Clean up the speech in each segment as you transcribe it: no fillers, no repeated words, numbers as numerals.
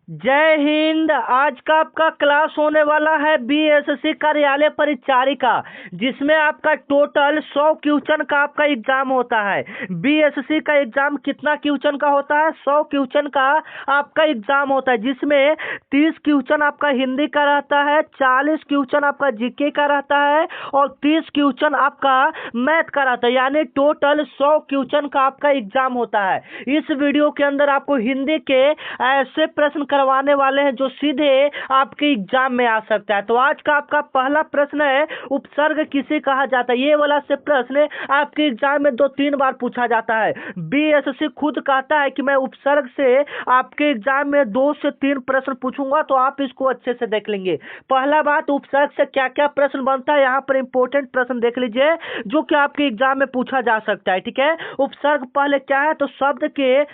जय हिंद। आज का आपका क्लास होने वाला है बीएसएससी कार्यालय परिचारी का, जिसमें आपका टोटल 100 क्वेश्चन का आपका एग्जाम होता है। बीएसएससी का एग्जाम कितना क्वेश्चन का होता है? 100 क्वेश्चन का आपका एग्जाम होता है, जिसमें 30 क्वेश्चन आपका हिंदी का रहता है, 40 क्वेश्चन आपका जीके का रहता है और 30 क्वेश्चन आपका मैथ का रहता है। यानी टोटल 100 क्वेश्चन का आपका एग्जाम होता है। इस वीडियो के अंदर आपको हिंदी के ऐसे प्रश्न करवाने वाले हैं जो सीधे आपके एग्जाम में आ सकता है। तो आज का आपका पहला प्रश्न है, उपसर्ग किसे कहा जाता है? ये वाला से प्रश्न आपके एग्जाम में 2-3 बार पूछा जाता है। बीएसएससी खुद कहता है कि मैं उपसर्ग से आपके एग्जाम में 2 से 3 प्रश्न पूछूंगा, तो आप इसको अच्छे से देख लेंगे। पहला बात, उपसर्ग से क्या क्या प्रश्न बनता है, यहाँ पर इंपॉर्टेंट प्रश्न देख लीजिए जो कि आपके एग्जाम में पूछा जा सकता है। ठीक है, उपसर्ग पहले क्या है? तो शब्द के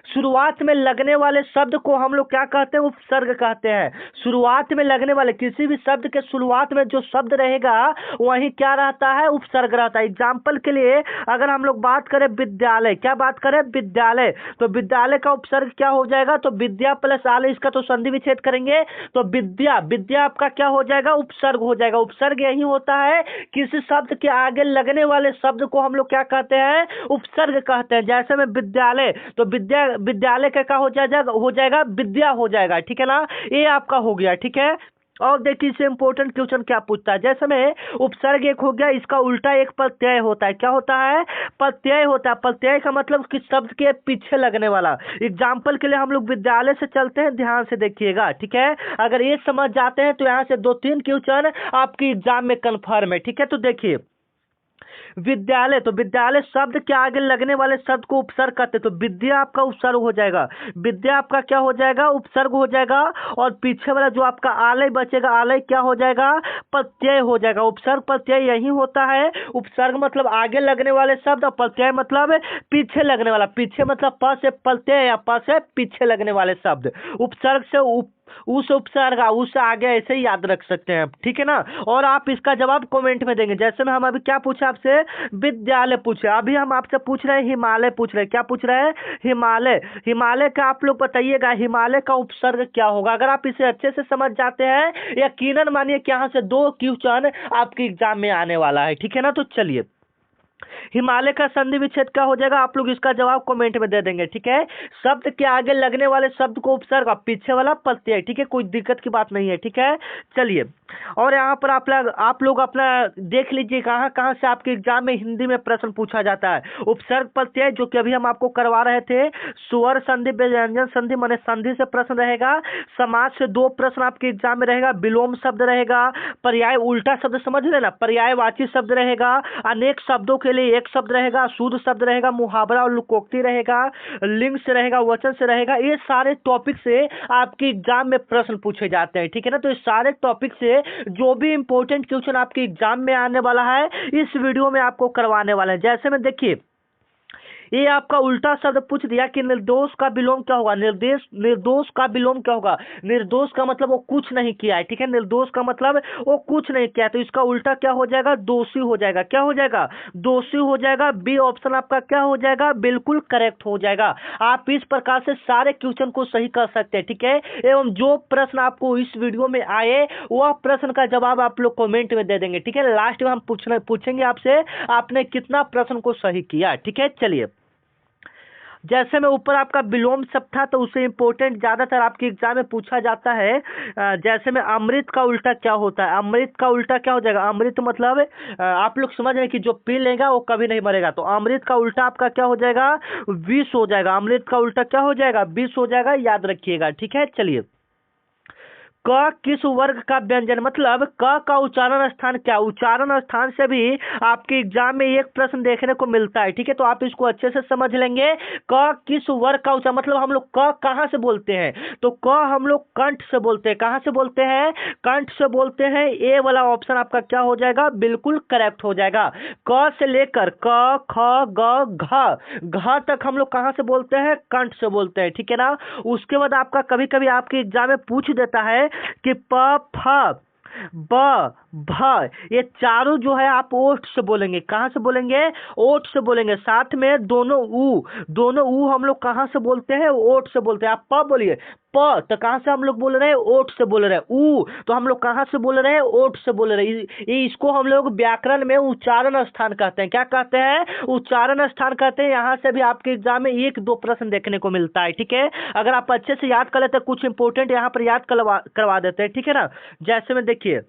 शुरुआत में लगने वाले शब्द को हम लोग क्या कहते हैं? उपसर्ग कहते हैं। शुरुआत में लगने वाले किसी भी शब्द के शुरुआत में जो शब्द रहेगा वही क्या रहता है? उपसर्ग रहता है। एग्जाम्पल के लिए अगर हम लोग बात करें विद्यालय, क्या बात करें? विद्यालय, तो विद्यालय का उपसर्ग क्या हो जाएगा? तो विद्या प्लस आलय, इसका तो संधि विच्छेद करेंगे तो विद्या, विद्या आपका क्या हो जाएगा? उपसर्ग हो जाएगा। उपसर्ग यही होता है, किसी शब्द के आगे लगने वाले शब्द को हम लोग क्या कहते हैं? उपसर्ग कहते हैं। जैसे में विद्यालय, तो विद्यालय का क्या हो जाएगा? विद्या हो जाएगा। ठीक है ना, ये आपका हो गया। ठीक है, और देखिए इससे इंपॉर्टेंट क्वेश्चन क्या पूछता है। जैसे में उपसर्ग एक हो गया, इसका उल्टा एक प्रत्यय होता है। क्या होता है? प्रत्यय होता है। प्रत्यय का मतलब किस शब्द के पीछे लगने वाला। एग्जाम्पल के लिए हम लोग विद्यालय से चलते हैं, ध्यान से देखिएगा। ठीक है, अगर ये समझ जाते हैं तो यहाँ से 2-3 क्वेश्चन आपके एग्जाम में कन्फर्म है। ठीक है, तो देखिए विद्यालय, तो विद्यालय शब्द के आगे लगने वाले शब्द को उपसर्ग कहते हैं। तो विद्या आपका उपसर्ग हो जाएगा, विद्या आपका क्या हो जाएगा? उपसर्ग हो जाएगा। और पीछे वाला जो आपका आलय बचेगा, आलय क्या हो जाएगा? प्रत्यय हो जाएगा। उपसर्ग प्रत्यय यही होता है। उपसर्ग मतलब आगे लगने वाले शब्द और प्रत्यय मतलब पीछे लगने वाला। पीछे मतलब प से प्रत्यय या प से पीछे लगने वाले शब्द। उपसर्ग से उस उपसर्ग उससे आगे ऐसे ही याद रख सकते हैं। ठीक है ना, और आप इसका जवाब कमेंट में देंगे। जैसे में हम अभी क्या पूछे आपसे? विद्यालय पूछे। अभी हम आपसे पूछ रहे हैं हिमालय पूछ रहे हैं। क्या पूछ रहे हैं? हिमालय। हिमालय का आप लोग बताइएगा हिमालय का उपसर्ग क्या होगा। अगर आप इसे अच्छे से समझ जाते हैं, यकीनन मानिए कि यहाँ से 2 क्वेश्चन आपके एग्जाम में आने वाला है। ठीक है ना, तो चलिए हिमालय का संधि विच्छेद क्या हो जाएगा? आप लोग इसका जवाब कमेंट में दे देंगे। ठीक है, शब्द के आगे लगने वाले शब्द को उपसर्ग, पीछे वाला प्रत्यय। ठीक है, कोई दिक्कत की बात नहीं है। ठीक है, चलिए और यहाँ पर आप लोग अपना देख लीजिए कहाँ कहाँ से आपके एग्जाम में हिंदी में प्रश्न पूछा जाता है। उपसर्ग प्रत्यय जो कि अभी हम आपको करवा रहे थे, स्वर संधि, व्यंजन संधि माने संधि से प्रश्न रहेगा। समाज से 2 प्रश्न आपके एग्जाम में रहेगा। विलोम शब्द रहेगा। पर्याय उल्टा शब्द समझ लेना, पर्यायवाची शब्द रहेगा। अनेक शब्दों के लिए एक शब्द रहेगा। शुद्ध शब्द रहेगा। मुहावरा और लोकोक्ति रहेगा। लिंग से रहेगा, वचन से रहेगा। ये सारे टॉपिक से आपके एग्जाम में प्रश्न पूछे जाते हैं। ठीक है ना, तो इस सारे टॉपिक से जो भी इंपॉर्टेंट क्वेश्चन आपके एग्जाम में आने वाला है इस वीडियो में आपको करवाने वाले हैं। जैसे में देखिए ये आपका उल्टा शब्द पूछ दिया कि निर्दोष का विलोम क्या होगा? निर्दोष का विलोम क्या होगा? निर्दोष का मतलब वो कुछ नहीं किया है। ठीक है, निर्दोष का मतलब वो कुछ नहीं किया है, तो इसका उल्टा क्या हो जाएगा? दोषी हो जाएगा। क्या हो जाएगा? दोषी हो जाएगा। बी ऑप्शन आपका क्या हो जाएगा? बिल्कुल करेक्ट हो जाएगा। आप इस प्रकार से सारे क्वेश्चन को सही कर सकते हैं। ठीक है, एवं जो प्रश्न आपको इस वीडियो में आए वह प्रश्न का जवाब आप लोग कमेंट में दे देंगे। ठीक है, लास्ट में हम पूछेंगे आपसे आपने कितना प्रश्न को सही किया। ठीक है, चलिए जैसे में ऊपर आपका विलोम शब्द था तो उससे इंपॉर्टेंट ज्यादातर आपके एग्जाम में पूछा जाता है। जैसे में अमृत का उल्टा क्या होता है? अमृत का उल्टा क्या हो जाएगा? अमृत मतलब आप लोग समझ रहे हैं कि जो पी लेगा वो कभी नहीं मरेगा, तो अमृत का उल्टा आपका क्या हो जाएगा? विष हो जाएगा। अमृत का उल्टा क्या हो जाएगा? विष हो जाएगा, याद रखिएगा। ठीक है, चलिए क किस वर्ग का व्यंजन, मतलब क का उच्चारण स्थान क्या? उच्चारण स्थान से भी आपके एग्जाम में एक प्रश्न देखने को मिलता है। ठीक है, तो आप इसको अच्छे से समझ लेंगे। क किस वर्ग का उच्चारण, मतलब हम लोग क कहाँ से बोलते हैं? तो क हम लोग कंठ से बोलते हैं। कहाँ से बोलते हैं? कंठ से बोलते हैं। ए वाला ऑप्शन आपका क्या हो जाएगा? बिल्कुल करेक्ट हो जाएगा। क से लेकर क, ख, ग, घ तक हम लोग कहाँ से बोलते हैं? कंठ से बोलते हैं। ठीक है ना, उसके बाद आपका कभी कभी आपके एग्जाम में पूछ देता है कि प फ ब, भ, ये चारों जो है आप ओठ से बोलेंगे। कहाँ से बोलेंगे? ओठ से बोलेंगे। साथ में दोनों ऊ हम लोग कहाँ से बोलते हैं? ओठ से बोलते हैं। आप प बोलिए, प तो कहाँ से हम लोग बोल रहे हैं? ओठ से बोल रहे हैं। ऊ तो हम लोग कहाँ से बोल रहे हैं? ओठ से बोल रहे हैं। इसको हम लोग व्याकरण में उच्चारण स्थान कहते हैं। क्या कहते हैं? उच्चारण स्थान कहते हैं। यहाँ से भी आपके एग्जाम में एक दो प्रश्न देखने को मिलता है। ठीक है, अगर आप अच्छे से याद कर लेते हैं, कुछ इंपोर्टेंट यहाँ पर याद करवा देते हैं। ठीक है ना, जैसे में देखिए,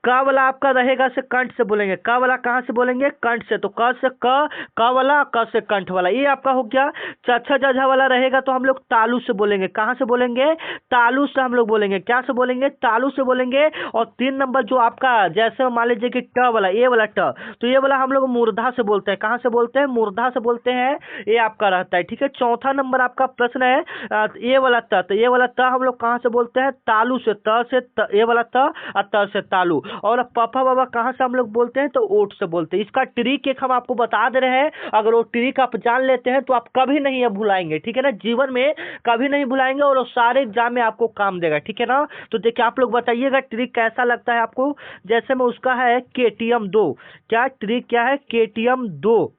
क वाला आपका रहेगा से कंठ से बोलेंगे। क वाला कहाँ से बोलेंगे? कंठ से। तो क से क वाला, क से कंठ वाला, ये आपका हो गया। छ झ वाला रहेगा तो हम लोग तालू से बोलेंगे। कहाँ से बोलेंगे? तालू से हम लोग बोलेंगे। क्या से बोलेंगे? तालू से बोलेंगे। और 3 नंबर जो आपका, जैसे मान लीजिए कि ट वाला, ये वाला ट, तो ये वाला हम लोग मूर्धा से बोलते हैं। कहाँ से बोलते हैं? मूर्धा से बोलते हैं। ये आपका रहता है। ठीक है, चौथा नंबर आपका प्रश्न है ये वाला त, तो ये वाला त हम लोग कहाँ से बोलते हैं? तालू से। ये वाला त और त से तालू। और पापा बाबा कहाँ से हम लोग बोलते हैं? तो ओठ से बोलते हैं। इसका ट्रिक एक हम आपको बता दे रहे हैं, अगर वो ट्रिक आप जान लेते हैं तो आप कभी नहीं ये भुलाएंगे। ठीक है ना, जीवन में कभी नहीं भुलाएंगे और वो सारे एग्जाम में आपको काम देगा। ठीक है ना, तो देखिए आप लोग बताइएगा ट्रिक कैसा लगता है आपको। जैसे में उसका है KTM 2। क्या ट्रिक क्या है? KTM 2।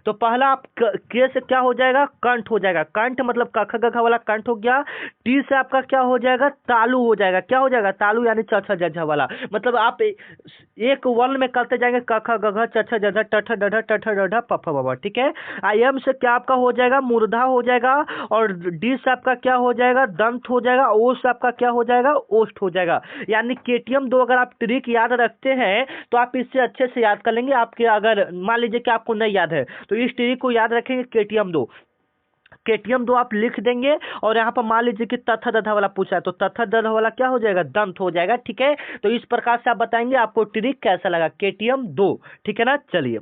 तो पहला आप के से क्या हो जाएगा? कंठ हो जाएगा। कंठ मतलब क ख ग घ वाला कंठ हो गया। टी से आपका क्या हो जाएगा? तालू हो जाएगा। क्या हो जाएगा? तालू, यानी च छ ज झ वाला। मतलब आप एक वर्ण में करते जाएंगे, क ख ग घ च छ ज झ ट ठ ड ढ ट ठ ड ढ प फ ब भ। ठीक है, एम से क्या आपका हो जाएगा? मूर्धा हो जाएगा। और डी से आपका क्या हो जाएगा? दंत हो जाएगा। ओ से आपका क्या हो जाएगा? ओष्ठ हो जाएगा। यानी KTM 2 अगर आप ट्रिक याद रखते हैं तो आप इससे अच्छे से याद कर लेंगे। आपके अगर मान लीजिए कि आपको नहीं याद है तो इस ट्रिक को याद रखेंगे। KTM 2 आप लिख देंगे। और यहाँ पर मान लीजिए कि तथ दधा वाला पूछा है तो तथ दधा वाला क्या हो जाएगा? दंत हो जाएगा। ठीक है, तो इस प्रकार से आप बताएंगे आपको ट्रिक कैसा लगा KTM 2। ठीक है ना, चलिए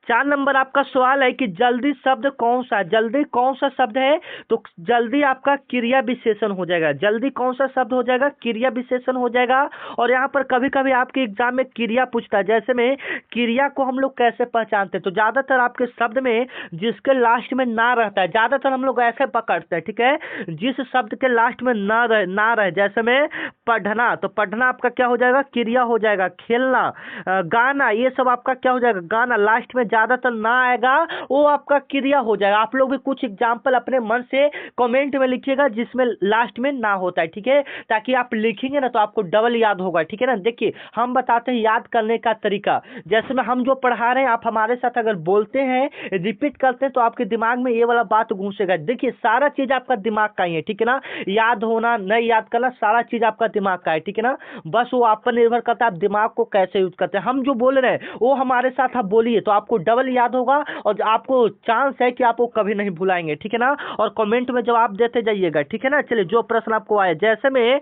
4 नंबर आपका सवाल है कि जल्दी शब्द कौन सा? जल्दी कौन सा शब्द है? तो जल्दी आपका क्रिया विशेषण हो जाएगा। जल्दी कौन सा शब्द हो जाएगा? क्रिया विशेषण हो जाएगा। और यहाँ पर कभी कभी आपके एग्जाम में क्रिया पूछता है। जैसे में क्रिया को हम लोग कैसे पहचानते हैं? तो ज्यादातर आपके शब्द में जिसके लास्ट में ना रहता है, ज्यादातर हम लोग ऐसे पकड़ते हैं। ठीक है, जिस शब्द के लास्ट में ना रहे, जैसे में पढ़ना, तो पढ़ना आपका क्या हो जाएगा? क्रिया हो जाएगा। खेलना, गाना, ये सब आपका क्या हो जाएगा? गाना। लास्ट में ज्यादातर ना आएगा वो आपका क्रिया हो जाएगा। आप लोग भी कुछ एग्जाम्पल अपने मन से कमेंट में लिखिएगा जिसमें लास्ट में ना होता है। ठीक है, ताकि आप लिखेंगे ना तो आपको डबल याद होगा। ठीक है ना, देखिए हम बताते हैं याद करने का तरीका। जैसे में हम जो पढ़ा रहे हैं, आप हमारे साथ अगर बोलते हैं, रिपीट करते हैं, तो आपके दिमाग में ये वाला बात घुसेगा। देखिए सारा चीज आपका दिमाग का ही है। ठीक है ना, याद होना नहीं याद करना सारा चीज आपका दिमाग का है। ठीक है ना, बस वो आप पर निर्भर करता है आप दिमाग को कैसे यूज करते हैं। हम जो बोल रहे हैं वो हमारे साथ आप बोलिए तो आपको डबल याद होगा और आपको चांस है कि आप वो कभी नहीं भुलाएंगे। ठीक है ना, और कमेंट में जवाब देते जाइएगा। ठीक है ना, चलिए जो प्रश्न आपको आए, जैसे में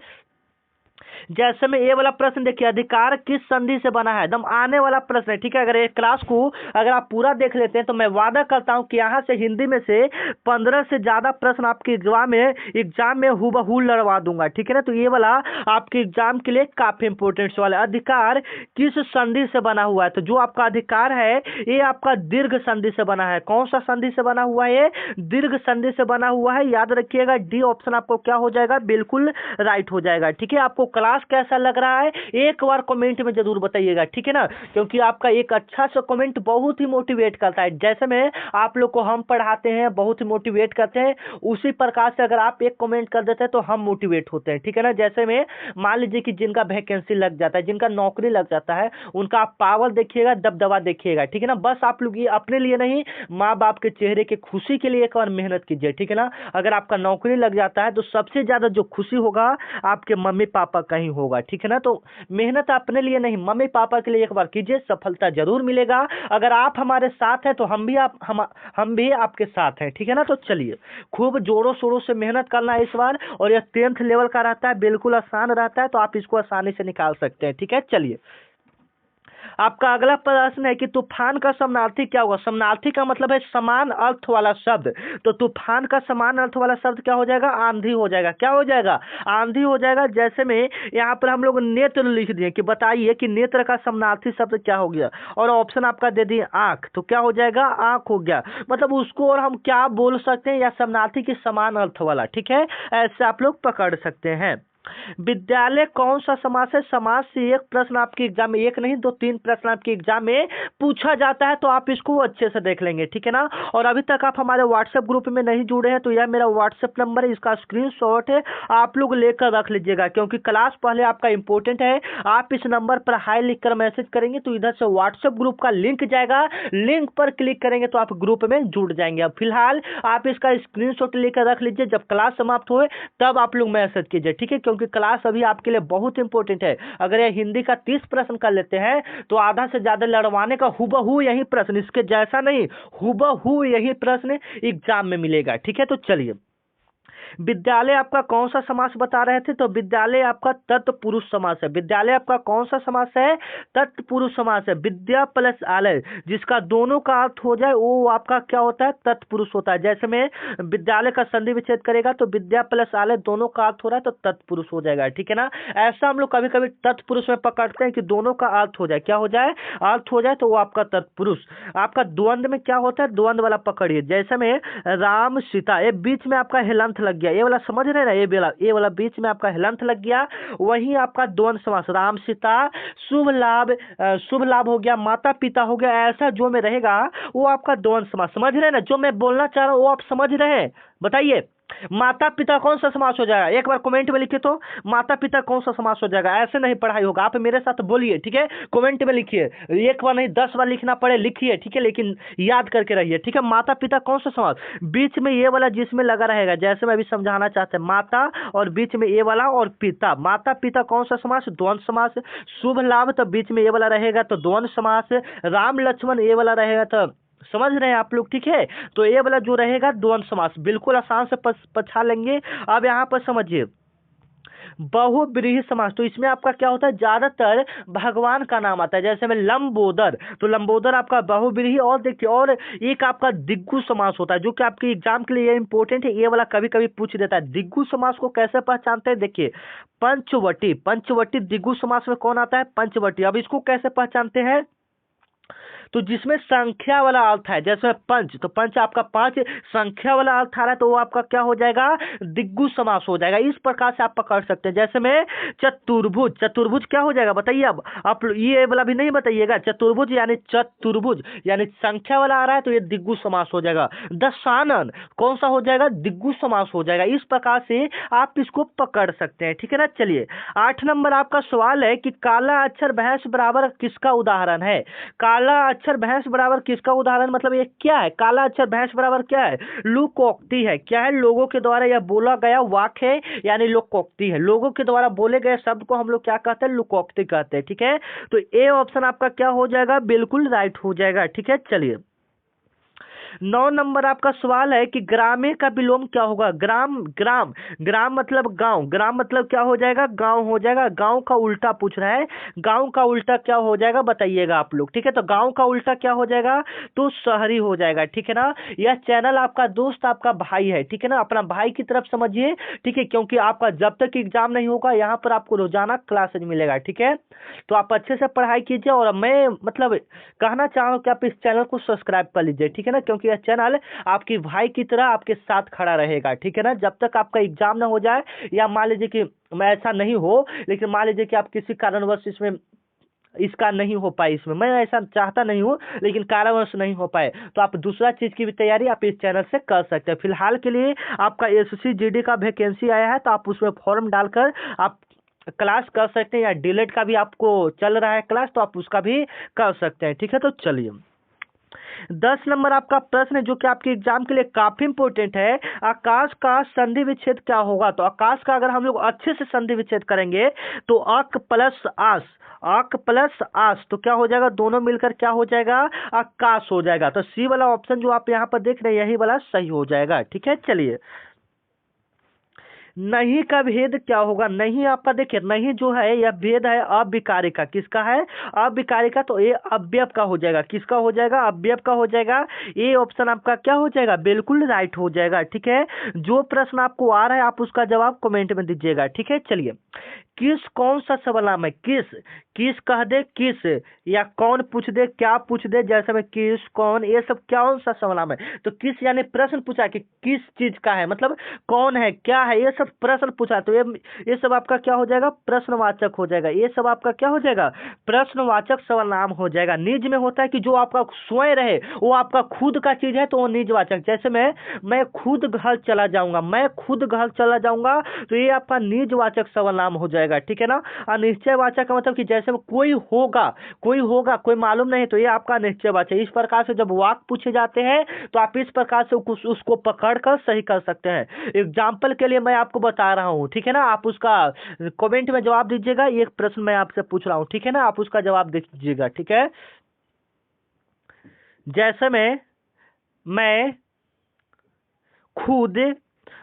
ये वाला प्रश्न देखिए, अधिकार किस संधि से बना है? एकदम आने वाला प्रश्न है। ठीक है, अगर ये क्लास को अगर आप पूरा देख लेते हैं तो मैं वादा करता हूं कि यहाँ से हिंदी में से 15 से ज्यादा प्रश्न आपके एग्जाम में हूबहू लड़वा दूंगा। ठीक है ना, तो ये वाला आपके एग्जाम के लिए काफी इंपोर्टेंट सवाल है। अधिकार किस संधि से बना हुआ है? तो जो आपका अधिकार है ये आपका दीर्घ संधि से बना है। कौन सा संधि से बना हुआ है? दीर्घ संधि से बना हुआ है। याद रखिएगा, डी ऑप्शन आपको क्या हो जाएगा? बिल्कुल राइट हो जाएगा। ठीक है, आपको क्लास कैसा लग रहा है एक बार कमेंट में जरूर बताइएगा। ठीक है ना, क्योंकि आपका एक अच्छा सा कमेंट बहुत ही मोटिवेट करता है। जैसे में आप लोग को हम पढ़ाते हैं, बहुत ही मोटिवेट करते हैं, उसी प्रकार से अगर आप एक कमेंट कर देते हैं तो हम मोटिवेट होते हैं। ठीक है ना, जैसे में मान लीजिए कि जिनका वैकेंसी लग जाता है, जिनका नौकरी लग जाता है, उनका आप पावर देखिएगा, दबदबा देखिएगा। ठीक है ना, बस आप लोग ये अपने लिए नहीं, माँ बाप के चेहरे की खुशी के लिए एक बार मेहनत कीजिए। ठीक है ना, अगर आपका नौकरी लग जाता है तो सबसे ज्यादा जो खुशी होगा आपके मम्मी पापा का ही होगा। ठीक है ना, तो मेहनत अपने लिए नहीं, मम्मी पापा के लिए एक बार कीजिए, सफलता जरूर मिलेगा। अगर आप हमारे साथ हैं तो हम भी आपके साथ हैं। ठीक है ना, तो चलिए खूब जोरों शोरों से मेहनत करना है इस बार। और यह 10th लेवल का रहता है, बिल्कुल आसान रहता है, तो आप इसको आसानी से निकाल सकते हैं। ठीक है, चलिए आपका अगला प्रश्न है कि तूफान का समानार्थी क्या होगा? समानार्थी का मतलब है समान अर्थ वाला शब्द। तो तूफान का समान अर्थ वाला शब्द क्या हो जाएगा? आंधी हो जाएगा। क्या हो जाएगा? आंधी हो जाएगा। जैसे में यहाँ पर हम लोग नेत्र लिख दिए कि बताइए कि नेत्र का समानार्थी शब्द क्या हो गया, और ऑप्शन आपका दे दिए आंख, तो क्या हो जाएगा? आंख हो गया। मतलब उसको और हम क्या बोल सकते हैं, या समानार्थी के समान अर्थ वाला। ठीक है, ऐसे आप लोग पकड़ सकते हैं। विद्यालय कौन सा समास है? समाज से एक प्रश्न आपके एग्जाम में, एक नहीं 2-3 प्रश्न आपके एग्जाम में पूछा जाता है, तो आप इसको अच्छे से देख लेंगे, ठीक है ना। और अभी तक आप हमारे व्हाट्सएप ग्रुप में नहीं जुड़े हैं तो यह मेरा व्हाट्सएप नंबर है, इसका स्क्रीनशॉट है, आप लोग लेकर रख लीजिएगा, क्योंकि क्लास पहले आपका इंपॉर्टेंट है। आप इस नंबर पर हाई लिखकर मैसेज करेंगे तो इधर से व्हाट्सएप ग्रुप का लिंक जाएगा, लिंक पर क्लिक करेंगे तो आप ग्रुप में जुड़ जाएंगे। अब फिलहाल आप इसका स्क्रीनशॉट लेकर रख लीजिए, जब क्लास समाप्त हो तब आप लोग मैसेज कीजिए, ठीक है, क्योंकि क्लास अभी आपके लिए बहुत इंपॉर्टेंट है। अगर ये हिंदी का 30 प्रश्न कर लेते हैं तो आधा से ज्यादा लड़वाने का हुबहू यही प्रश्न, इसके जैसा नहीं, हुबहू यही प्रश्न एग्जाम में मिलेगा, ठीक है। तो चलिए, विद्यालय आपका कौन सा समास बता रहे थे? तो विद्यालय आपका तत्पुरुष समास है। विद्यालय आपका कौन सा समास है? तत्पुरुष समास है। विद्या प्लस आलय, जिसका दोनों का अर्थ हो जाए वो आपका क्या होता है? तत्पुरुष होता है। जैसे में विद्यालय का संधि विच्छेद करेगा तो विद्या प्लस आलय दोनों का अर्थ हो रहा है तो तत्पुरुष हो जाएगा, ठीक है ना। ऐसा हम लोग कभी कभी तत्पुरुष में पकड़ते हैं कि दोनों का अर्थ हो जाए, क्या हो जाए? अर्थ हो जाए, तो वो आपका तत्पुरुष। आपका द्वंद्व में क्या होता है? द्वंद्व वाला पकड़िए, जैसे में राम सीता, ये बीच में आपका हेलंथ लग गया, ये वाला समझ रहे ना, ये वाला बीच में आपका हेलंथ लग गया, वही आपका द्वंद्व समास। राम सीता, शुभ लाभ हो गया, माता पिता हो गया, ऐसा जो में रहेगा वो आपका द्वंद्व समास। समझ रहे हैं ना, जो मैं बोलना चाह रहा हूँ वो आप समझ रहे हैं? बताइए, माता पिता कौन सा समास हो जाएगा? एक बार कमेंट में लिखिए तो, माता पिता कौन सा समास हो जाएगा? ऐसे नहीं पढ़ाई होगा, आप मेरे साथ बोलिए, ठीक है। कमेंट में लिखिए, एक बार नहीं 10 बार लिखना पड़े लिखिए, ठीक है, लेकिन याद करके रहिए, ठीक है। माता पिता कौन सा समास? बीच में ये वाला जिसमें लगा रहेगा, जैसे मैं अभी समझाना चाहते हैं, माता और बीच में ये वाला और पिता, माता पिता कौन सा समास? द्वंद्व समास। शुभ लाभ तो बीच में ये वाला रहेगा तो द्वंद्व समास। राम लक्ष्मण ये वाला रहेगा तो, समझ रहे हैं आप लोग, ठीक है। तो ये वाला जो रहेगा द्वंद्व समास, बिल्कुल आसान से पछा लेंगे। अब यहाँ पर समझिए, बहुब्रीहि समास, तो इसमें आपका क्या होता है? ज्यादातर भगवान का नाम आता है, जैसे में लंबोदर, तो लंबोदर आपका बहुब्रीहि। और देखिए, और एक आपका दिग्गु समास होता है जो कि आपके एग्जाम के लिए इंपॉर्टेंट है, ये वाला कभी कभी पूछ देता है। दिग्गु समास को कैसे पहचानते हैं? देखिए, पंचवटी, पंचवटी दिग्गु समास में कौन आता है? पंचवटी। अब इसको कैसे पहचानते हैं? तो जिसमें संख्या वाला अर्थ है, जैसे पंच, तो पंच आपका 5 संख्या वाला अर्थ आ रहा है तो वो आपका क्या हो जाएगा? दिग्गु समास हो जाएगा। इस प्रकार से आप पकड़ सकते हैं। जैसे में चतुर्भुज, चतुर्भुज क्या हो जाएगा बताइए? अब आप ये वाला भी नहीं बताइएगा, चतुर्भुज यानी चतुर्भुज यानी संख्या वाला आ रहा है तो ये दिग्गु समास हो जाएगा। दशानन कौन सा हो जाएगा? दिग्गु समास हो जाएगा। इस प्रकार से आप इसको पकड़ सकते हैं, ठीक है ना। चलिए, 8 नंबर आपका सवाल है कि काला अक्षर भैंस बराबर किसका उदाहरण है? काला अक्षर भैंस बराबर किसका उदाहरण, मतलब ये क्या है? काला अक्षर भैंस बराबर क्या है? लोकोक्ति है। क्या है? लोगों के द्वारा यह बोला गया वाक्य है, यानी लोकोक्ति है। लोगों के द्वारा बोले गए शब्द को हम लोग क्या कहते हैं? लोकोक्ति कहते हैं, ठीक है। तो ए ऑप्शन आपका क्या हो जाएगा? बिल्कुल राइट हो जाएगा, ठीक है। चलिए, 9 नंबर आपका सवाल है कि ग्रामे का विलोम क्या होगा? ग्राम, ग्राम, ग्राम मतलब गांव, ग्राम मतलब क्या हो जाएगा? गांव हो जाएगा। गांव का उल्टा पूछ रहा है, गांव का उल्टा क्या हो जाएगा बताइएगा आप लोग, ठीक है। तो गांव का उल्टा क्या हो जाएगा? तो शहरी हो जाएगा, ठीक है ना। यह चैनल आपका दोस्त, आपका भाई है, ठीक है ना, अपना भाई की तरफ समझिए, ठीक है, क्योंकि आपका जब तक एग्जाम नहीं होगा यहाँ पर आपको रोजाना क्लासेज मिलेगा, ठीक है। तो आप अच्छे से पढ़ाई कीजिए, और मैं मतलब कहना चाह रहा हूँ कि आप इस चैनल को सब्सक्राइब कर लीजिए, ठीक है ना, क्योंकि यह चैनल आपकी भाई की तरह आपके साथ खड़ा रहेगा, ठीक है ना। जब तक आपका एग्जाम ना हो जाए, या मान लीजिए कि मैं ऐसा नहीं हो, लेकिन मान लीजिए कि आप किसी कारणवश इसमें इसका नहीं हो पाए, इसमें मैं ऐसा चाहता नहीं हूँ लेकिन कारणवश नहीं हो पाए, तो आप दूसरा चीज की भी तैयारी आप इस चैनल से कर सकते हैं। फिलहाल के लिए आपका एसएससी जीडी का वैकेंसी आया है तो आप उसमें फॉर्म डालकर आप क्लास कर सकते हैं, या डिलेट का भी आपको चल रहा है क्लास तो आप उसका भी कर सकते हैं, ठीक है। तो चलिए, 10 नंबर आपका प्रश्न है जो कि आपके एग्जाम के लिए काफी इंपॉर्टेंट है। आकाश का संधि विच्छेद क्या होगा? तो आकाश का अगर हम लोग अच्छे से संधि विच्छेद करेंगे तो अक प्लस आस, अक प्लस आस तो क्या हो जाएगा? दोनों मिलकर क्या हो जाएगा? आकाश हो जाएगा। तो सी वाला ऑप्शन जो आप यहाँ पर देख रहे हैं यही वाला सही हो जाएगा, ठीक है। चलिए, नहीं का भेद क्या होगा? नहीं आपका देखिए, नहीं जो है यह भेद है अविकारी का। किसका है? अविकारी का। तो ये अवयव का हो जाएगा। किसका हो जाएगा? अवयव का हो जाएगा। ये ऑप्शन आपका क्या हो जाएगा? बिल्कुल राइट हो जाएगा, ठीक है। जो प्रश्न आपको आ रहा है आप उसका जवाब कमेंट में दीजिएगा, ठीक है। चलिए, किस कौन सा सर्वनाम है? किस, किस कह दे किस, या कौन पूछ दे, क्या पूछ दे, जैसे में किस, कौन, ये सब कौन सा सर्वनाम है? तो किस यानी प्रश्न पूछा कि किस चीज का है, मतलब कौन है, क्या है, ये सब प्रश्न पूछा। तो ये सब आपका क्या हो जाएगा? प्रश्नवाचक हो जाएगा। ये सब आपका क्या हो जाएगा? प्रश्नवाचक सर्वनाम हो जाएगा। निज में होता है कि जो आपका स्वयं रहे, वो आपका खुद का चीज है तो वो निजवाचक। जैसे मैं खुद घर चला जाऊंगा, मैं खुद घर चला जाऊंगा, तो ये आपका निजवाचक सर्वनाम हो जाएगा, ठीक है ना। अनिश्चयवाचक का मतलब कि जैसे में कोई होगा, कोई मालूम नहीं, तो ये आपका निश्चयवाचक। इस प्रकार से जब वाक्य पूछे जाते हैं तो आप इस प्रकार से उसको पकड़ कर सही कर सकते हैं। एग्जाम्पल के लिए मैं आपको बता रहा हूँ, ठीक है ना। आप उसका कमेंट में जवाब दीजिएगा। ये प्रश्न मैं आपसे पूछ रहा हूँ, ठीक है ना, आप उसका जवाब दीजिएगा, ठीक है। जैसे मैं खुद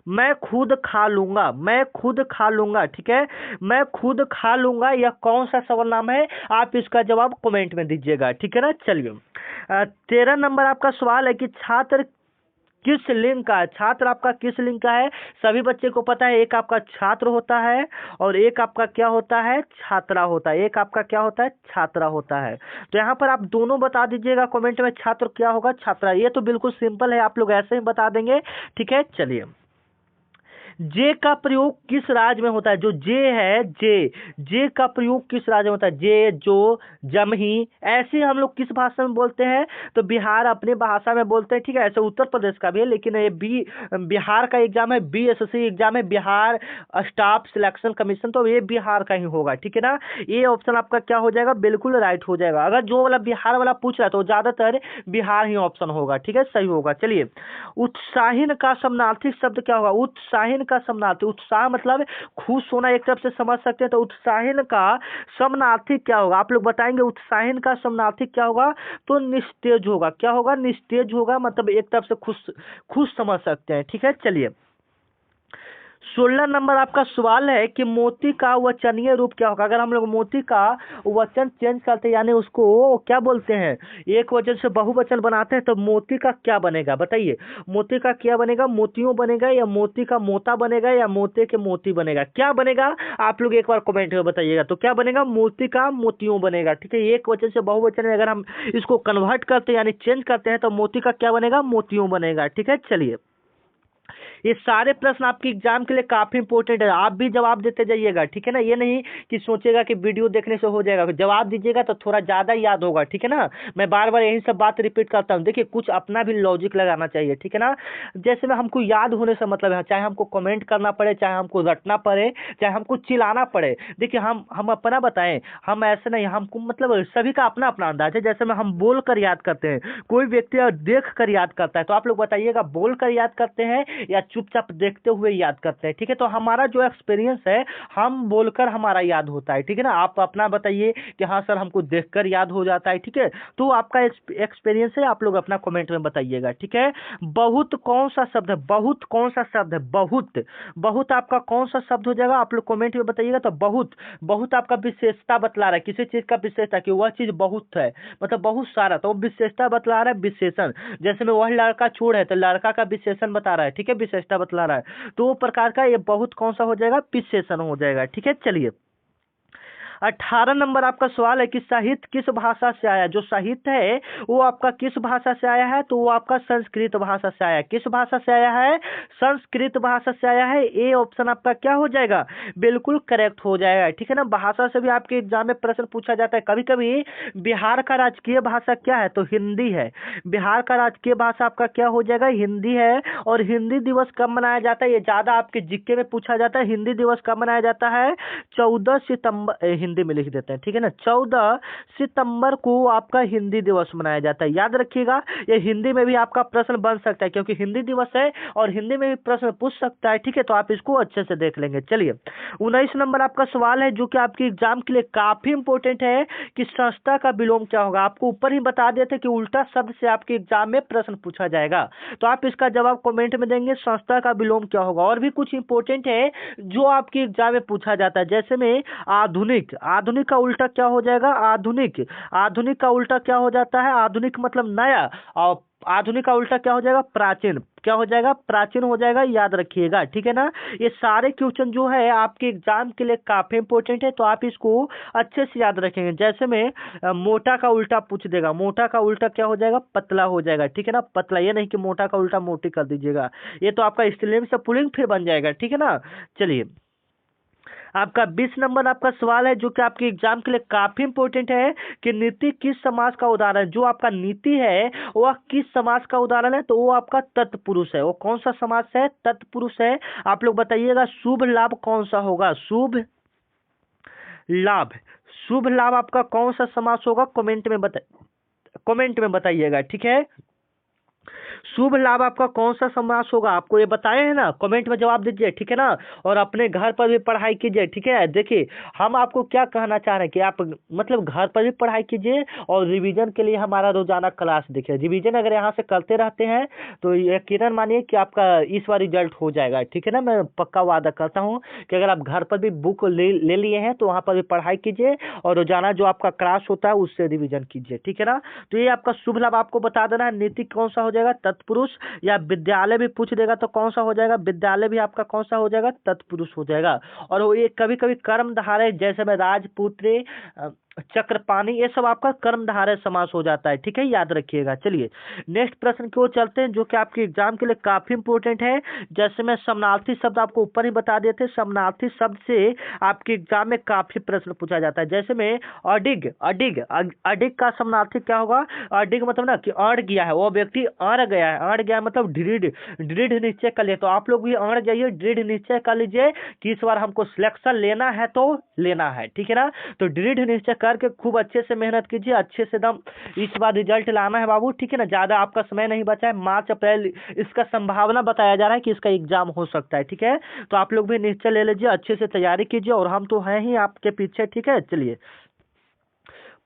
मैं खुद खा लूंगा, मैं खुद खा लूंगा, ठीक है। मैं खुद खा लूंगा, यह कौन सा सर्वनाम है? आप इसका जवाब कमेंट में दीजिएगा, ठीक है ना। चलिए 13 नंबर आपका सवाल है कि छात्र किस लिंग का है? छात्र आपका किस लिंग का है? सभी बच्चे को पता है, एक आपका छात्र होता है और एक आपका क्या होता है? छात्रा होता है। एक आपका क्या होता है? छात्रा होता है। तो यहाँ पर आप दोनों बता दीजिएगा कमेंट में, छात्र क्या होगा? छात्रा। ये तो बिल्कुल सिंपल है, आप लोग ऐसे ही बता देंगे, ठीक है। चलिए जे का प्रयोग किस राज्य में होता है? जो जे है, जे का प्रयोग किस राज्य में होता है? जे, जो, जमही, ऐसे हम लोग किस भाषा में बोलते हैं? तो बिहार अपनी भाषा में बोलते हैं, ठीक है। ऐसे उत्तर प्रदेश का भी है, लेकिन ये बिहार का एग्जाम है, बीएसएससी एग्जाम है, बिहार स्टाफ सिलेक्शन कमीशन, तो ये बिहार का ही होगा, ठीक है ना। ये ऑप्शन आपका क्या हो जाएगा? बिल्कुल राइट हो जाएगा। अगर जो वाला बिहार वाला पूछ रहा है तो ज्यादातर बिहार ही ऑप्शन होगा, ठीक है, सही होगा। चलिए उत्साहीन का समानार्थी शब्द क्या होगा? उत्साहीन का समानार्थी, उत्साह मतलब खुश होना एक तरफ से समझ सकते हैं, तो उत्साहीन का समानार्थी क्या होगा? आप लोग बताएंगे उत्साहीन का समानार्थी क्या होगा? तो निस्तेज होगा। क्या होगा? निस्तेज होगा, मतलब एक तरफ से खुश समझ सकते हैं, ठीक है। चलिए 16 नंबर आपका सवाल है कि मोती का वचनीय रूप क्या होगा? अगर हम लोग मोती का वचन चेंज करते हैं, यानी उसको क्या बोलते हैं, एक वचन से बहुवचन बनाते हैं, तो मोती का क्या बनेगा? बताइए, मोती का क्या बनेगा? मोतियों बनेगा, या मोती का मोता बनेगा, या मोती के मोती बनेगा? क्या बनेगा? आप लोग एक बार कमेंट में बताइएगा। तो क्या बनेगा? मोती का मोतियों बनेगा, ठीक है। एक वचन से बहुवचन में अगर हम इसको कन्वर्ट करते हैं यानी चेंज करते हैं, तो मोती का क्या बनेगा? मोतियों बनेगा, ठीक है। चलिए ये सारे प्रश्न आपके एग्जाम के लिए काफी इंपॉर्टेंट है, आप भी जवाब देते जाइएगा, ठीक है ना। ये नहीं कि सोचेगा कि वीडियो देखने से हो जाएगा, जवाब दीजिएगा तो थोड़ा ज्यादा याद होगा, ठीक है ना। मैं बार बार यही सब बात रिपीट करता हूँ। देखिए कुछ अपना भी लॉजिक लगाना चाहिए, ठीक है ना। जैसे में हमको याद होने से मतलब है, चाहे हमको कमेंट करना पड़े, चाहे हमको रटना पड़े, चाहे हमको चिल्लाना पड़े। देखिए हम अपना बताएं, हम ऐसे नहीं, हमको मतलब सभी का अपना अपना अंदाज है। जैसे में हम बोल कर याद करते हैं, कोई व्यक्ति देख कर याद करता है, तो आप लोग बताइएगा बोल कर याद करते हैं या चुपचाप देखते हुए याद करते हैं, ठीक है। तो हमारा जो एक्सपीरियंस है, हम बोलकर हमारा याद होता है, ठीक है ना। आप अपना बताइए कि हाँ सर हमको देखकर याद हो जाता है, ठीक है। तो आपका एक्सपीरियंस है, आप लोग अपना कमेंट में बताइएगा, ठीक है। बहुत कौन सा शब्द है? बहुत कौन सा शब्द है? बहुत आपका कौन सा शब्द हो जाएगा? आप लोग कमेंट में बताइएगा। तो बहुत आपका विशेषता बतला रहा है, किसी चीज का विशेषता कि वह चीज बहुत है, मतलब बहुत सारा, तो विशेषता बतला रहा है, विशेषण। जैसे में वह लड़का चोर है, तो लड़का का विशेषण बता रहा है, ठीक है, विशेषता बतला रहा है। तो वो प्रकार का ये बहुत कौन सा हो जाएगा? विशेषण हो जाएगा, ठीक है। चलिए 18 नंबर आपका सवाल है कि साहित्य किस भाषा से आया? जो साहित्य है वो आपका किस भाषा से आया है? तो वो आपका संस्कृत भाषा से आया है। किस भाषा से आया है? संस्कृत भाषा से आया है। ए ऑप्शन आपका क्या हो जाएगा? बिल्कुल करेक्ट हो जाएगा, ठीक है ना। भाषा से भी आपके एग्जाम में प्रश्न पूछा जाता है कभी कभी। बिहार का राजकीय भाषा क्या है? तो हिंदी है। बिहार का राजकीय भाषा आपका क्या हो जाएगा? हिंदी है। और हिंदी दिवस कब मनाया जाता है? ये ज्यादा आपके जीके में पूछा जाता है। हिंदी दिवस कब मनाया जाता है? 14 सितंबर, हिंदी में लिख देते हैं, ठीक है ना। 14 सितंबर को आपका हिंदी दिवस मनाया जाता है, याद रखिएगा। ये हिंदी में भी आपका प्रश्न बन सकता है, क्योंकि हिंदी दिवस है और हिंदी में भी प्रश्न पूछ सकता है, ठीक है। तो आप इसको अच्छे से देख लेंगे। चलिए 19 नंबर आपका सवाल है जो कि आपके एग्जाम के लिए काफी इंपॉर्टेंट है कि संस्था का विलोम क्या होगा? आपको ऊपर ही बता देते कि उल्टा शब्द से आपके एग्जाम में प्रश्न पूछा जाएगा, तो आप इसका जवाब कमेंट में देंगे, संस्था का विलोम क्या होगा। और भी कुछ इंपॉर्टेंट है जो आपके एग्जाम में पूछा जाता है, जैसे में आधुनिक। आधुनिक का उल्टा क्या हो जाएगा? आधुनिक। आधुनिक का उल्टा क्या हो जाता है? आधुनिक मतलब नया। और आधुनिक का उल्टा क्या हो जाएगा? प्राचीन। क्या हो जाएगा? प्राचीन हो जाएगा, याद रखिएगा, ठीक है ना। ये सारे क्वेश्चन जो है आपके एग्जाम के लिए काफी इंपॉर्टेंट है, तो आप इसको अच्छे से याद रखेंगे। जैसे में मोटा का उल्टा पूछ देगा, मोटा का उल्टा क्या हो जाएगा? पतला हो जाएगा, ठीक है ना, पतला। ये नहीं कि मोटा का उल्टा मोटी कर दीजिएगा, ये तो आपका स्त्रीलिंग से पुल्लिंग फिर बन जाएगा, ठीक है ना। चलिए, आपका 20 नंबर आपका सवाल है जो कि आपके एग्जाम के लिए काफी इंपॉर्टेंट है कि नीति किस समास का उदाहरण है। जो आपका नीति है वह किस समास का उदाहरण है? तो वो आपका तत्पुरुष है। वो कौन सा समास है? तत्पुरुष है। आप लोग बताइएगा शुभ लाभ कौन सा होगा? शुभ लाभ। शुभ लाभ आपका कौन सा समास होगा? कमेंट में बताइएगा, ठीक है। शुभ लाभ आपका कौन सा समास होगा? आपको ये बताए हैं ना, कमेंट में जवाब दीजिए, ठीक है ना। और अपने घर पर भी पढ़ाई कीजिए, ठीक है। देखिए, हम आपको क्या कहना चाह रहे हैं कि आप मतलब घर पर भी पढ़ाई कीजिए और रिवीजन के लिए हमारा रोजाना क्लास देखिए। रिवीजन अगर यहाँ से करते रहते हैं तो यकीनन मानिए कि आपका इस बार रिजल्ट हो जाएगा, ठीक है ना। मैं पक्का वादा करता हूँ कि अगर आप घर पर भी बुक ले लिए हैं तो वहाँ पर भी पढ़ाई कीजिए और रोजाना जो आपका क्लास होता है उससे रिवीजन कीजिए, ठीक है ना। तो ये आपका शुभ लाभ आपको बता देना है। नीति कौन सा हो जाएगा? तत्पुरुष। या विद्यालय भी पूछ देगा तो कौन सा हो जाएगा? विद्यालय भी आपका कौन सा हो जाएगा? तत्पुरुष हो जाएगा। और वो ये कभी कभी कर्म धारय, जैसे में राजपुत्र, चक्रपाणी, ये सब आपका कर्म धारय समास हो जाता है, ठीक है, याद रखिएगा। चलिए नेक्स्ट प्रश्न की ओर चलते हैं जो कि आपके एग्जाम के लिए काफी इंपॉर्टेंट है। जैसे मैं समानार्थी शब्द आपको ऊपर ही बता दिए थे, समानार्थी शब्द से आपके एग्जाम में काफी प्रश्न पूछा जाता है। जैसे में अडिग, अडिग का समानार्थी क्या होगा? अडिग मतलब ना कि अड़ गया है, वो व्यक्ति अड़ गया है, अड़ गया है मतलब दृढ़, दृढ़ निश्चय कर लिए। तो आप लोग भी अड़ जाइए, दृढ़ निश्चय कर लीजिए कि इस बार हमको सिलेक्शन लेना है तो लेना है, ठीक है ना। तो दृढ़ निश्चय करके खूब अच्छे से मेहनत कीजिए, अच्छे से दम इस बार रिजल्ट लाना है बाबू, ठीक है ना। ज्यादा आपका समय नहीं बचा है, मार्च अप्रैल इसका संभावना बताया जा रहा है कि इसका एग्जाम हो सकता है, ठीक है। तो आप लोग भी निश्चय ले लीजिए, अच्छे से तैयारी कीजिए और हम तो हैं ही आपके पीछे, ठीक है। चलिए,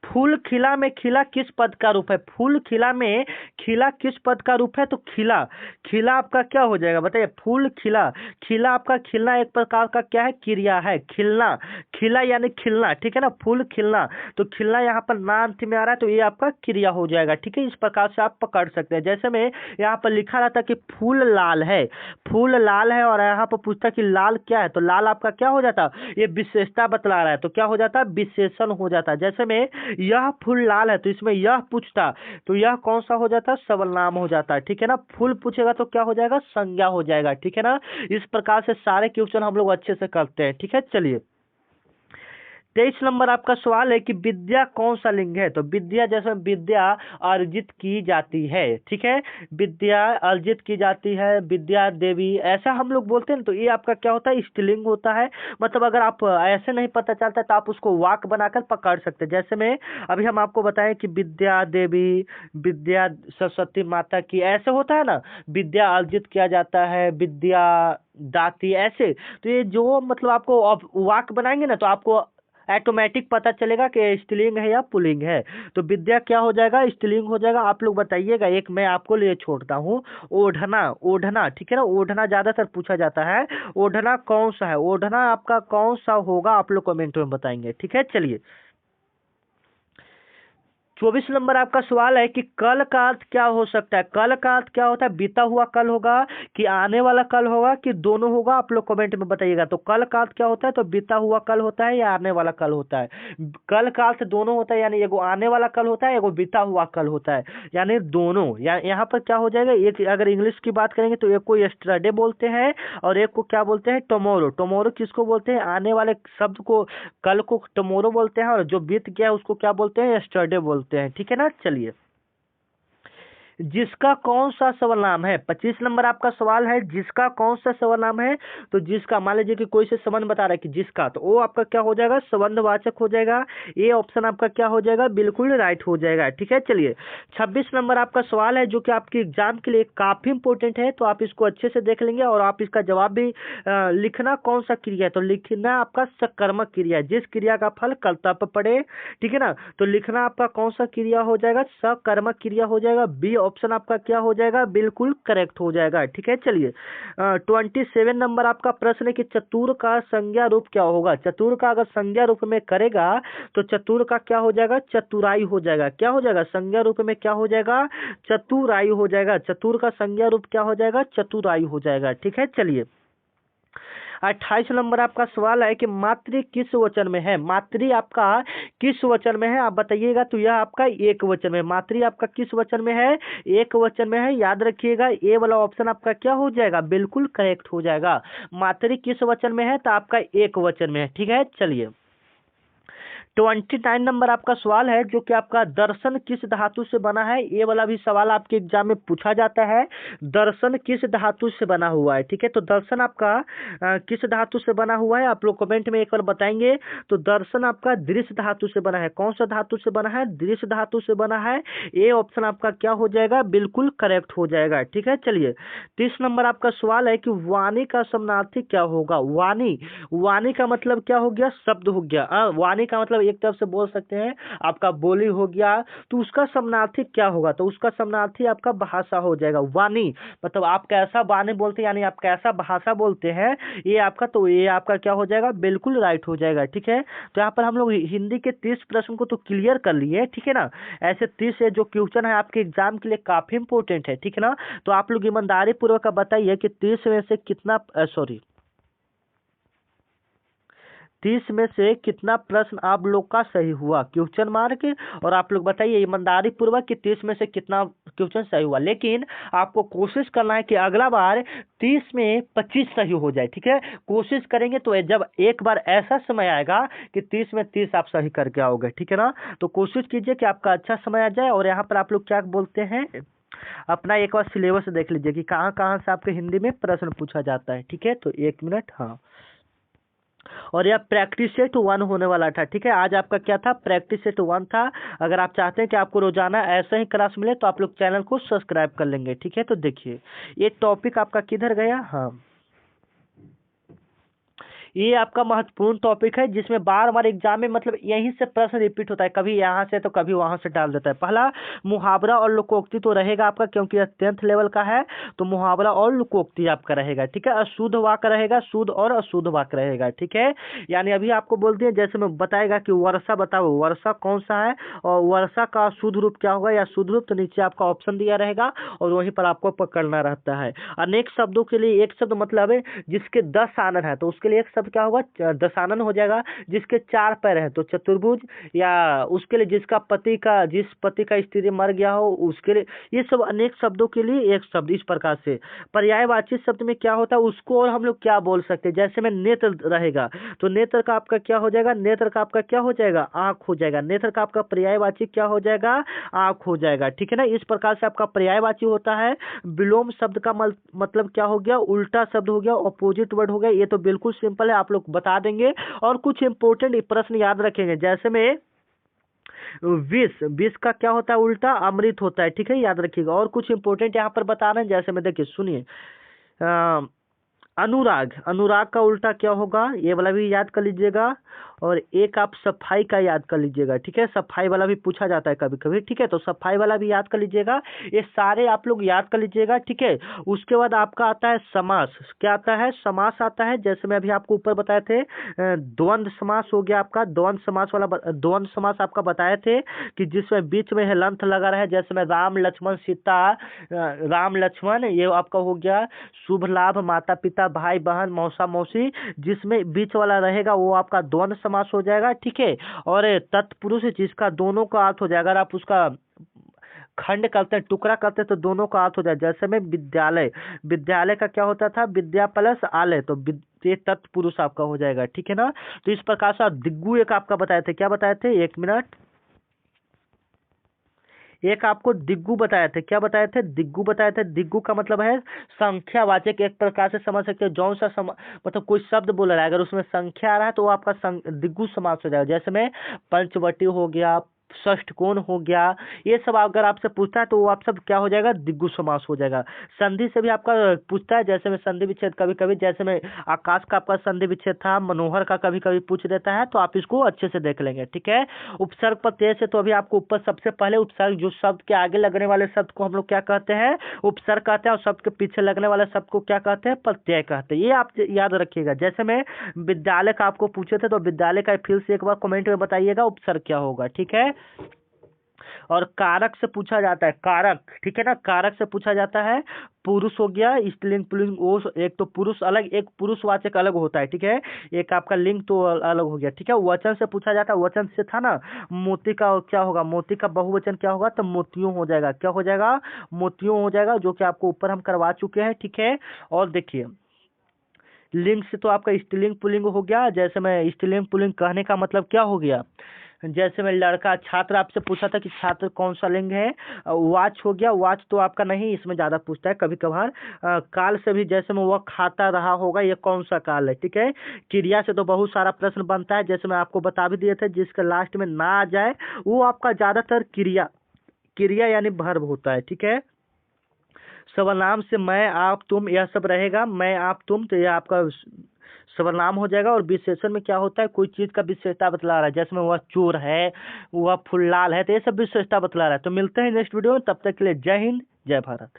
फूल खिला में खिला किस पद का रूप है? फूल खिला में खिला किस पद का रूप है? तो खिला, खिला आपका क्या हो जाएगा बताइए? फूल खिला, खिला आपका खिलना एक प्रकार का क्या है? क्रिया है, खिलना, खिला यानी खिलना, ठीक है ना। फूल खिलना, तो खिलना यहाँ पर ना अंत में आ रहा है तो ये आपका क्रिया हो जाएगा, ठीक है। इस प्रकार से आप पकड़ सकते हैं। जैसे में यहाँ पर लिखा रहता कि फूल लाल है, फूल लाल है, और यहाँ पर पूछता कि लाल क्या है, तो लाल आपका क्या हो जाता? ये विशेषता बतला रहा है, तो क्या हो जाता? विशेषण हो जाता। जैसे में यह फूल लाल है, तो इसमें यह पूछता तो यह कौन सा हो जाता? सर्वनाम हो जाता, ठीक है ना। फूल पूछेगा तो क्या हो जाएगा? संज्ञा हो जाएगा, ठीक है ना। इस प्रकार से सारे क्वेश्चन हम लोग अच्छे से करते हैं, ठीक है। चलिए, 23 नंबर आपका सवाल है कि विद्या कौन सा लिंग है? तो विद्या, जैसे विद्या अर्जित की जाती है, ठीक है, विद्या अर्जित की जाती है, विद्या देवी, ऐसा हम लोग बोलते हैं। तो ये आपका क्या होता है? स्त्रीलिंग होता है। मतलब अगर आप ऐसे नहीं पता चलता तो आप उसको वाक बनाकर पकड़ सकते हैं। जैसे में अभी हम आपको बताएं कि विद्या देवी, विद्या सरस्वती माता की, ऐसे होता है ना, विद्या अर्जित किया जाता है, विद्या दाती, ऐसे। तो ये जो मतलब आपको वाक बनाएंगे ना तो आपको ऑटोमेटिक पता चलेगा कि स्त्रीलिंग है या पुल्लिंग है। तो विद्या क्या हो जाएगा? स्त्रीलिंग हो जाएगा। आप लोग बताइएगा, एक मैं आपको लिए छोड़ता हूँ, ओढ़ना, ओढ़ना, ठीक है ना, ओढ़ना ज्यादातर पूछा जाता है। ओढ़ना कौन सा है? ओढ़ना आपका कौन सा होगा? आप लोग कमेंट में बताएंगे, ठीक है। चलिए, 24 नंबर आपका सवाल है कि कल का अर्थ क्या हो सकता है? कल का अर्थ क्या होता है? बीता हुआ कल होगा कि आने वाला कल होगा कि दोनों होगा? आप लोग कमेंट में बताइएगा। तो कल का अर्थ क्या होता है? तो बीता हुआ कल होता है या आने वाला कल होता है? कल का अर्थ दोनों होता है, यानी एगो आने वाला कल होता है, एगो बीता हुआ कल होता है, यानी दोनों। यहाँ पर क्या हो जाएगा? एक अगर इंग्लिश की बात करेंगे तो एक को यस्टरडे बोलते हैं और एक को क्या बोलते हैं? टुमारो। टुमारो किसको बोलते हैं? आने वाले शब्द को, कल को टुमारो बोलते हैं, और जो बीत गया उसको क्या बोलते हैं? यस्टरडे बोलते हैं, ठीक है ना। चलिए, जिसका कौन सा सर्वनाम है? 25 नंबर आपका सवाल है, जिसका कौन सा सर्वनाम है? तो जिसका, मान लीजिए कि कोई से संबंध बता रहा है कि जिसका, तो वो आपका क्या हो जाएगा? संबंधवाचक हो जाएगा। ये ऑप्शन आपका क्या हो जाएगा? बिल्कुल राइट हो जाएगा, ठीक है। चलिए, 26 नंबर आपका सवाल है जो कि आपके एग्जाम के लिए काफी इंपॉर्टेंट है, तो आप इसको अच्छे से देख लेंगे और आप इसका जवाब भी लिखना। कौन सा क्रिया है? तो लिखना आपका सकर्मक क्रिया, जिस क्रिया का फल कर्तव्य पड़े, ठीक है ना। तो लिखना आपका कौन सा क्रिया हो जाएगा? सकर्मक क्रिया हो जाएगा। बी ऑप्शन आपका क्या हो जाएगा, बिल्कुल करेक्ट हो जाएगा। ठीक है, चलिए 27 नंबर आपका प्रश्न है कि चतुर का संज्ञा रूप क्या होगा। चतुर का अगर संज्ञा रूप में करेगा तो चतुर का क्या हो जाएगा, चतुराई हो जाएगा। क्या हो जाएगा, संज्ञा रूप में क्या हो जाएगा, चतुराई हो जाएगा। चतुर का संज्ञा रूप क्या हो जाएगा, चतुराई हो जाएगा। ठीक है, चलिए 28 नंबर आपका सवाल है कि मातृ किस वचन में है। मातृ आपका किस वचन में है, आप बताइएगा। तो यह आपका एक वचन में। मातृ आपका किस वचन में है, एक वचन में है। याद रखिएगा, ए वाला ऑप्शन आपका क्या हो जाएगा, बिल्कुल करेक्ट हो जाएगा। मातृ किस वचन में है, तो आपका एक वचन में है। ठीक है, चलिए 29 नंबर आपका सवाल है जो कि आपका दर्शन किस धातु से बना है। ये वाला भी सवाल आपके एग्जाम में पूछा जाता है, दर्शन किस धातु से बना हुआ है। ठीक है, तो दर्शन आपका किस धातु से बना हुआ है, आप लोग कमेंट में एक बार बताएंगे। तो दर्शन आपका दृश्य धातु से बना है। कौन सा धातु से बना है, दृश्य धातु से बना है। ये ऑप्शन आपका क्या हो जाएगा, बिल्कुल करेक्ट हो जाएगा। ठीक है, चलिए 30 नंबर आपका सवाल है कि वाणी का समानार्थी क्या होगा। वाणी, वाणी का मतलब क्या हो गया, शब्द हो गया। वाणी का मतलब एक तरफ से बोल सकते हैं आपका बोली हो गया, तो उसका समानार्थी क्या होगा, तो उसका समानार्थी आपका भाषा हो जाएगा। वाणी मतलब आप कैसा वाणी बोलते हैं, यानी आप कैसा भाषा बोलते हैं, ये आपका, तो ये आपका क्या हो जाएगा, बिल्कुल राइट हो जाएगा। ठीक है, तो यहाँ पर हम लोग हिंदी के 30 प्रश्न को तो क्लियर कर लिए। ठीक है ना, ऐसे 30 जो क्वेश्चन है आपके एग्जाम के लिए काफी इंपॉर्टेंट है। ठीक है ना, तो आप लोग ईमानदारी पूर्वक बताइए कि 30 में से कितना 30 में से कितना प्रश्न आप लोग का सही हुआ, क्वेश्चन मार्क। और आप लोग बताइए ईमानदारी पूर्वक कि 30 में से कितना क्वेश्चन सही हुआ। लेकिन आपको कोशिश करना है कि अगला बार 30 में 25 सही हो जाए। ठीक है, कोशिश करेंगे तो जब एक बार ऐसा समय आएगा कि 30 में 30 आप सही करके आओगे। ठीक है ना, तो कोशिश कीजिए कि आपका अच्छा समय आ जाए। और यहाँ पर आप लोग क्या बोलते हैं, अपना एक बार सिलेबस देख लीजिए कि कहाँ कहाँ से आपके हिंदी में प्रश्न पूछा जाता है। ठीक है, तो 1 मिनट। हाँ, और यह प्रैक्टिस सेट 1 होने वाला था। ठीक है, आज आपका क्या था, प्रैक्टिस सेट 1 था। अगर आप चाहते हैं कि आपको रोजाना ऐसा ही क्लास मिले तो आप लोग चैनल को सब्सक्राइब कर लेंगे। ठीक है, तो देखिए ये टॉपिक आपका किधर गया। हाँ, ये आपका महत्वपूर्ण टॉपिक है जिसमें बार बार एग्जाम में मतलब यहीं से प्रश्न रिपीट होता है, कभी यहाँ से तो कभी वहां से डाल देता है। पहला मुहावरा और लोकोक्ति तो रहेगा आपका, क्योंकि यह 10th लेवल का है, तो मुहावरा और लोकोक्ति आपका रहेगा। ठीक है, अशुद्ध वाक्य रहेगा, शुद्ध और अशुद्ध वाक्य रहेगा। ठीक है, यानी अभी आपको बोलते हैं, जैसे मैं बताएगा कि वर्षा बताओ, वर्षा कौन सा है और वर्षा का शुद्ध रूप क्या होगा या शुद्ध रूप, तो नीचे आपका ऑप्शन दिया रहेगा और वहीं पर आपको पकड़ना रहता है। अनेक शब्दों के लिए एक शब्द मतलब है जिसके 10 आनन है, तो उसके लिए एक शब्द क्या होगा, दशानन हो जाएगा। जिसके 4 पैर है तो चतुर्भुज, या उसके लिए जिस पति का स्त्री मर गया हो उसके लिए। ये सब अनेक शब्दों के लिए एक शब्द। इस प्रकार से पर्यायवाची शब्द में क्या होता है उसको और हम लोग क्या बोल सकते हैं, जैसे में नेत्र रहेगा तो नेत्र का आपका क्या हो जाएगा, नेत्र का आपका क्या हो जाएगा, आंख हो जाएगा। नेत्र का आपका पर्यायवाची क्या हो जाएगा, आंख हो जाएगा। ठीक है ना, इस प्रकार से आपका पर्यायवाची होता है। विलोम शब्द का मतलब क्या हो गया, उल्टा शब्द हो गया, ऑपोजिट वर्ड हो गया। ये तो बिल्कुल सिंपल है, आप लोग बता देंगे। और कुछ इंपोर्टेंट प्रश्न याद रखेंगे, जैसे में विष का क्या होता है, उल्टा अमृत होता है। ठीक है, याद रखिएगा। और कुछ इंपोर्टेंट यहाँ पर बता रहे हैं, जैसे में देखिए सुनिए, अनुराग, अनुराग का उल्टा क्या होगा, ये वाला भी याद कर लीजिएगा। और एक आप सफाई का याद कर लीजिएगा। ठीक है, सफाई वाला भी पूछा जाता है कभी कभी। ठीक है, तो सफाई वाला भी याद कर लीजिएगा। ये सारे आप लोग याद कर लीजिएगा। ठीक है, उसके बाद आपका आता है समास। क्या आता है, समास आता है। जैसे मैं अभी आपको ऊपर बताए थे, द्वंद्व समास हो गया आपका। द्वंद्व समास आपका बताए थे कि जिसमें बीच में हलंत लगा रहा है, जैसे में राम लक्ष्मण सीता, राम लक्ष्मण, ये आपका हो गया। शुभ लाभ, माता पिता, भाई बहन, मौसा मौसी, जिसमें बीच वाला रहेगा वो आपका द्वंद्व समास हो जाएगा। ठीक है, और तत्पुरुष जिसका दोनों का अर्थ हो जाएगा, अगर आप उसका खंड करते हैं, टुकड़ा करते हैं, तो दोनों का अर्थ हो जाए। जैसे में विद्यालय, विद्यालय का क्या होता था, विद्या प्लस आलय, तो ये तत्पुरुष आपका हो जाएगा। ठीक है ना, तो इस प्रकार से दिग्गु एक आपका बताए थे, क्या बताए थे, 1 मिनट, एक आपको दिग्गु बताए थे। क्या बताए थे, दिग्गु बताए थे। दिग्गु का मतलब है संख्यावाचक, एक प्रकार से समझ सकते हो। जौन सा मतलब कोई शब्द बोल रहा है, अगर उसमें संख्या आ रहा है तो वो आपका दिग्गु समास हो जाएगा। जैसे में पंचवटी हो गया, षष्ठकोण हो गया, ये सब अगर आपसे पूछता है तो वो आप सब क्या हो जाएगा, द्विगु समास हो जाएगा। संधि से भी आपका पूछता है, जैसे में संधि विच्छेद कभी कभी, जैसे में आकाश का आपका संधि विच्छेद था, मनोहर का कभी कभी पूछ देता है, तो आप इसको अच्छे से देख लेंगे, ठीक है। उपसर्ग प्रत्यय से तो अभी आपको ऊपर सबसे पहले उपसर्ग, जो शब्द के आगे लगने वाले शब्द को हम लोग क्या कहते हैं, उपसर्ग कहते हैं, और शब्द के पीछे लगने वाले शब्द को क्या कहते हैं, प्रत्यय कहते हैं। ये आप याद रखिएगा। जैसे में विद्यालय का आपको पूछे थे, तो विद्यालय का फिर से एक बार कमेंट में बताइएगा उपसर्ग क्या होगा, ठीक है। और कारक से पूछा जाता है, कारक, ठीक है ना, कारक से पूछा जाता है। पुरुष हो गया, स्त्रीलिंग पुल्लिंग, वो एक तो पुरुष अलग, एक पुरुषवाचक अलग होता है, ठीक है। एक आपका लिंग तो अलग हो गया, ठीक है। वचन से पूछा जाता है, वचन से था ना, मोती का क्या होगा, मोती का बहुवचन क्या होगा, तो मोतियों हो जाएगा, क्या हो जाएगा, मोतियों हो जाएगा, जो कि आपको ऊपर हम करवा चुके हैं, ठीक है। और देखिए, लिंग से तो आपका स्त्रीलिंग पुल्लिंग हो गया। जैसे मैं स्त्रीलिंग पुल्लिंग कहने का मतलब क्या हो गया, जैसे मैं लड़का, छात्र आपसे पूछा था कि छात्र कौन सा लिंग है, वाच हो गया, वाच तो आपका नहीं, इसमें ज़्यादा पूछता है कभी कभार। काल से भी, जैसे में वह खाता रहा होगा, ये कौन सा काल है, ठीक है। क्रिया से तो बहुत सारा प्रश्न बनता है, जैसे मैं आपको बता भी दिए थे, जिसके लास्ट में ना आ जाए वो आपका ज़्यादातर क्रिया, क्रिया यानी वर्ब होता है, ठीक है। सर्वनाम से मैं आप तुम यह सब रहेगा, मैं आप तुम, तो यह आपका सर्वनाम हो जाएगा। और विशेषण में क्या होता है, कोई चीज़ का विशेषता बतला रहा है, जैसे में वह चोर है, वह फुल्लाल है, तो ये सब विशेषता बतला रहा है। तो मिलते हैं नेक्स्ट वीडियो में, तब तक के लिए जय हिंद, जय भारत।